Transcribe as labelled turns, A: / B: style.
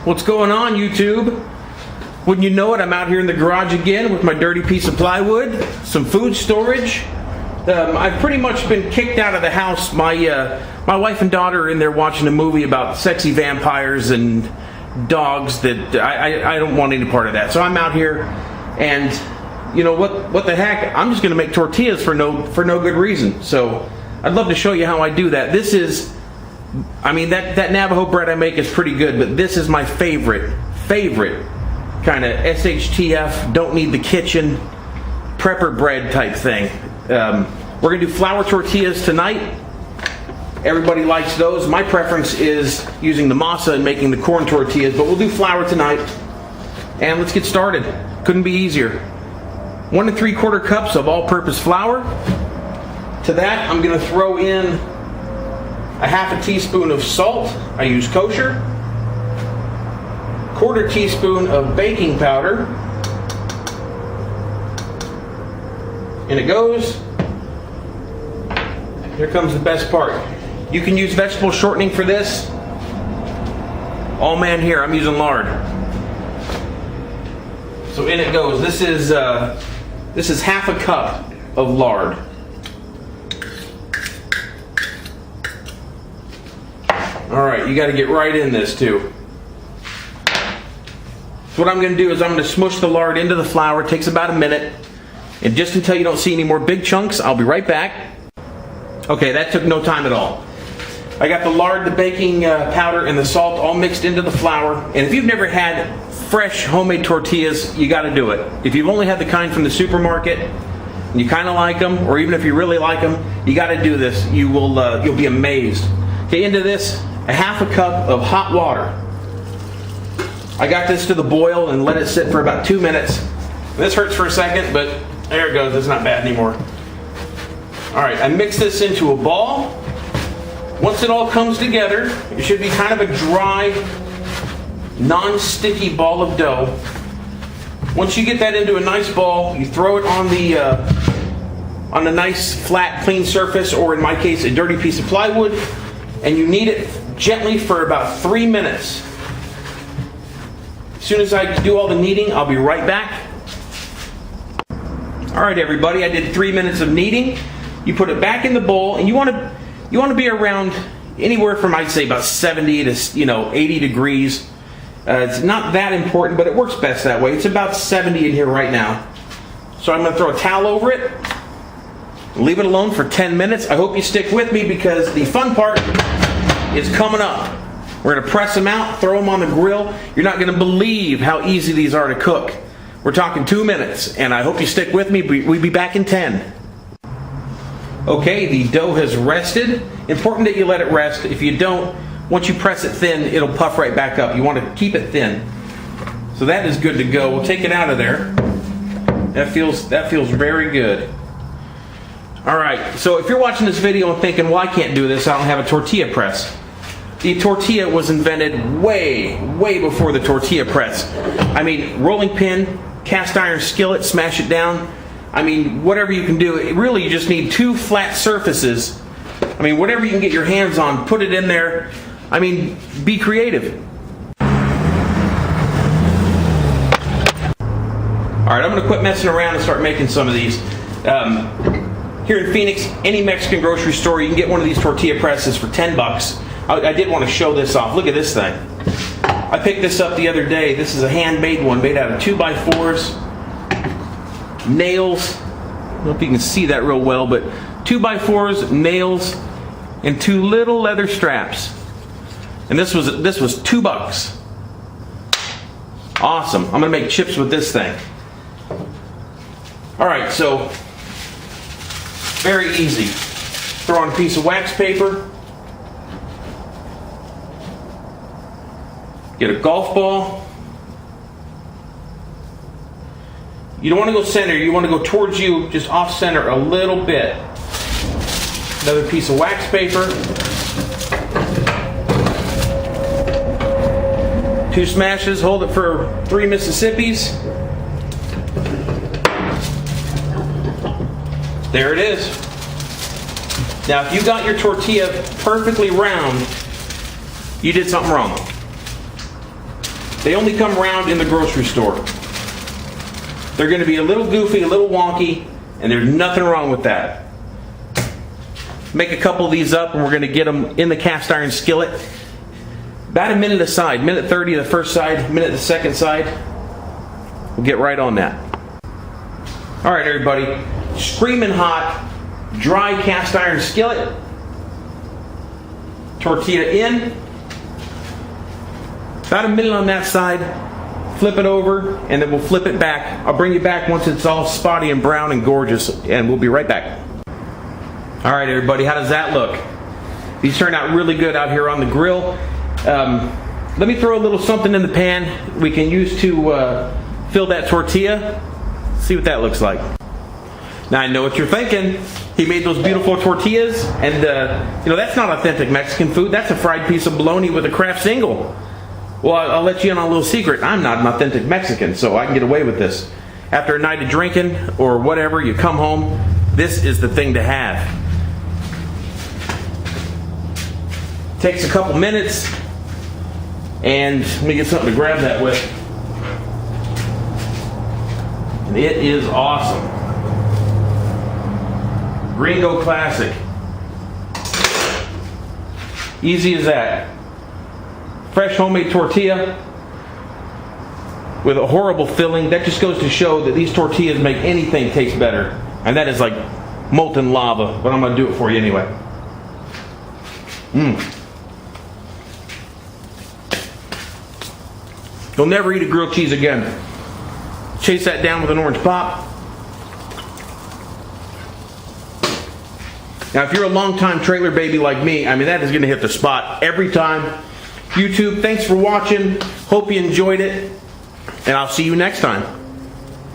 A: What's going on, YouTube? Wouldn't you know it, I'm out here in the garage again with my dirty piece of plywood, some food storage. I've pretty much been kicked out of the house. My wife and daughter are in there watching a movie about sexy vampires and dogs that I don't want any part of that. So I'm out here, and you know what the heck? I'm just going to make tortillas for no good reason. So I'd love to show you how I do that. This is, I mean, that Navajo bread I make is pretty good, but this is my favorite kind of SHTF, don't need the kitchen, prepper bread type thing. We're going to do flour tortillas tonight. Everybody likes those. My preference is using the masa and making the corn tortillas, but we'll do flour tonight. And let's get started. Couldn't be easier. 1 3/4 cups of all-purpose flour. To that, I'm going to throw in a 1/2 teaspoon of salt. I use kosher. 1/4 teaspoon of baking powder. And it goes. Here comes the best part. You can use vegetable shortening for this. All man here, I'm using lard. So in it goes. This is 1/2 cup of lard. All right, you got to get right in this too. So what I'm going to do is I'm going to smush the lard into the flour. It takes about a minute. And just until you don't see any more big chunks, I'll be right back. Okay, that took no time at all. I got the lard, the baking powder, and the salt all mixed into the flour. And if you've never had fresh homemade tortillas, you got to do it. If you've only had the kind from the supermarket, and you kind of like them, or even if you really like them, you got to do this. You'll be amazed. Okay, into this, a 1/2 cup of hot water. I got this to the boil and let it sit for about 2 minutes. This hurts for a second, but there it goes. It's not bad anymore. All right, I mix this into a ball. Once it all comes together, it should be kind of a dry, non-sticky ball of dough. Once you get that into a nice ball, you throw it on a nice, flat, clean surface, or in my case, a dirty piece of plywood, and you knead it gently for about 3 minutes. As soon as I do all the kneading, I'll be right back. All right, everybody, I did 3 minutes of kneading. You put it back in the bowl, and you want to be around anywhere from, I'd say, about 70 to 80 degrees. It's not that important, but it works best that way. It's about 70 in here right now. So I'm going to throw a towel over it, leave it alone for 10 minutes. I hope you stick with me because the fun part is coming up. We're going to press them out, throw them on the grill. You're not going to believe how easy these are to cook. We're talking 2 minutes, and I hope you stick with me. We'll be back in 10. Okay, the dough has rested. Important that you let it rest. If you don't, once you press it thin, it'll puff right back up. You want to keep it thin. So that is good to go. We'll take it out of there. That feels very good. All right, so if you're watching this video and thinking, well, I can't do this, I don't have a tortilla press. The tortilla was invented way before the tortilla press. I mean, rolling pin, cast iron skillet, smash it down. I mean, whatever you can do. Really, you just need 2 flat surfaces. I mean, whatever you can get your hands on, put it in there. I mean, be creative. All right, I'm going to quit messing around and start making some of these. Here in Phoenix, any Mexican grocery store, you can get one of these tortilla presses for $10. I did want to show this off. Look at this thing. I picked this up the other day. This is a handmade one made out of 2x4s, nails. I don't know if you can see that real well, but 2x4s, nails, and 2 little leather straps. And this was $2. Awesome. I'm going to make chips with this thing. All right, so very easy. Throw on a piece of wax paper. Get a golf ball. You don't want to go center. You want to go towards you, just off center a little bit. Another piece of wax paper. 2 smashes. Hold it for 3 Mississippis. There it is. Now, if you got your tortilla perfectly round, you did something wrong. They only come around in the grocery store. They're going to be a little goofy, a little wonky, and there's nothing wrong with that. Make a couple of these up, and we're going to get them in the cast iron skillet. About a minute a side, minute 30 the first side, minute the second side. We'll get right on that. All right, everybody. Screaming hot, dry cast iron skillet. Tortilla in. About a minute on that side. Flip it over, and then we'll flip it back. I'll bring you back once it's all spotty and brown and gorgeous, and we'll be right back. All right, everybody, how does that look? These turned out really good out here on the grill. Let me throw a little something in the pan we can use to fill that tortilla. See what that looks like. Now, I know what you're thinking. He made those beautiful tortillas, and that's not authentic Mexican food. That's a fried piece of bologna with a Kraft single. Well, I'll let you in on a little secret. I'm not an authentic Mexican, so I can get away with this. After a night of drinking or whatever, you come home, this is the thing to have. Takes a couple minutes, and let me get something to grab that with. And it is awesome. Gringo classic. Easy as that. Fresh homemade tortilla with a horrible filling. That just goes to show that these tortillas make anything taste better. And that is like molten lava, but I'm going to do it for you anyway. You'll never eat a grilled cheese again. Chase that down with an orange pop. Now, if you're a long-time trailer baby like me, I mean, that is going to hit the spot every time. YouTube, thanks for watching. Hope you enjoyed it. And I'll see you next time.